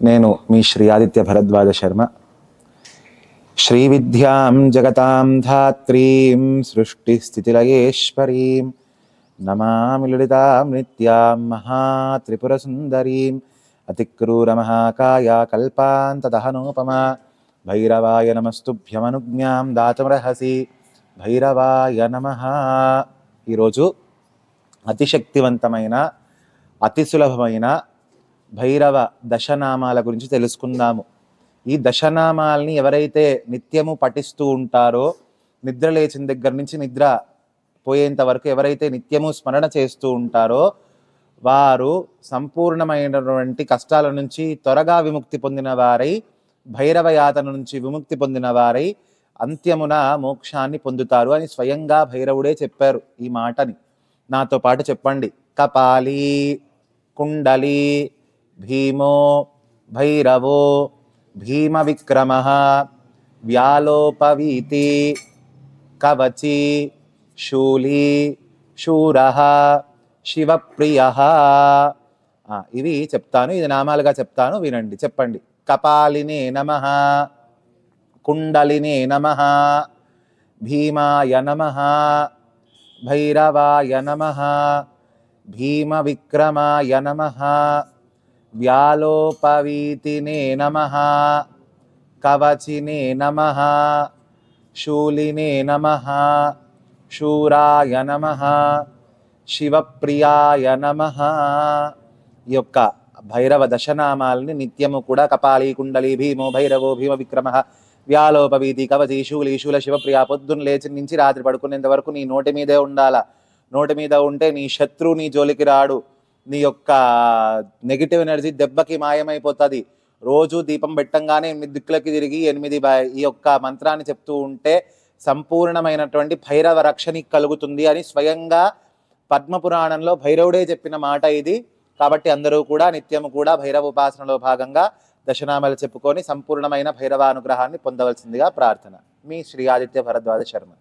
నేను మీ శ్రీ ఆదిత్య భరద్వాజ శర్మ. శ్రీ విద్యాం జగతాం ధాత్రీం సృష్టిస్థితిలయేశ్వరీం నమామి లలితాం నిత్యాం మహాత్రిపురసుందరీం అతిక్రూరమహాకాయ కల్పాంతదహనోపమా భైరవాయ నమస్తుభ్యమనుజ్ఞాం దాతుమర్హసి భైరవాయ నమః. ఈరోజు అతిశక్తివంతమైన అతి సులభమైన భైరవ దశనామాల గురించి తెలుసుకుందాము. ఈ దశనామాల్ని ఎవరైతే నిత్యము పఠిస్తూ ఉంటారో, నిద్ర లేచిన దగ్గర నుంచి నిద్ర పోయేంత వరకు ఎవరైతే నిత్యము స్మరణ చేస్తూ ఉంటారో వారు సంపూర్ణమైనటువంటి కష్టాల నుంచి త్వరగా విముక్తి పొందిన వారై, భైరవ యాతన నుంచి విముక్తి పొందిన వారై అంత్యమున మోక్షాన్ని పొందుతారు అని స్వయంగా భైరవుడే చెప్పారు. ఈ మాటని నాతో పాటు చెప్పండి. కపాలి, కుండలి, భీమో, భైరవో, భీమ విక్రమః, వ్యాలోపవీతి, కవచి, శూలి, శూరః, శివప్రియః. ఇవి చెప్తాను, ఇది నామాలుగా చెప్తాను, వినండి. చెప్పండి. కపాలినే నమః, కుండలినే నమః, భీమాయ నమః, భైరవాయ నమః, భీమ విక్రమాయ నమః, వ్యాలోపవీతినే నమః, కవచినే నమః, శూలినే నమః, శూరాయ నమః, శివప్రియాయ నమః. ఈ యొక్క భైరవ దశనామాలని నిత్యము కూడా కపాలి, కుండలి, భీమో, భైరవో, భీమ విక్రమః, వ్యాలోపవీతి, కవచి, శూలి, శూల, శివప్రియ పొద్దున్న లేచి నుంచి రాత్రి పడుకునేంత వరకు నీ నోటి మీదే ఉండాల. నోటి మీద ఉంటే నీ శత్రువు నీ జోలికి రాడు, నీ యొక్క నెగిటివ్ ఎనర్జీ దెబ్బకి మాయమైపోతుంది. రోజు దీపం పెట్టంగానే 8 దిక్కులకి తిరిగి 8 ఈ యొక్క మంత్రాన్ని చెప్తూ ఉంటే సంపూర్ణమైనటువంటి భైరవ రక్షణ కలుగుతుంది అని స్వయంగా పద్మపురాణంలో భైరవుడే చెప్పిన మాట ఇది. కాబట్టి అందరూ కూడా నిత్యము కూడా భైరవ ఉపాసనలో భాగంగా దశనామాలు చెప్పుకొని సంపూర్ణమైన భైరవానుగ్రహాన్ని పొందవలసిందిగా ప్రార్థన. మీ శ్రీ ఆదిత్య భరద్వాజ శర్మ.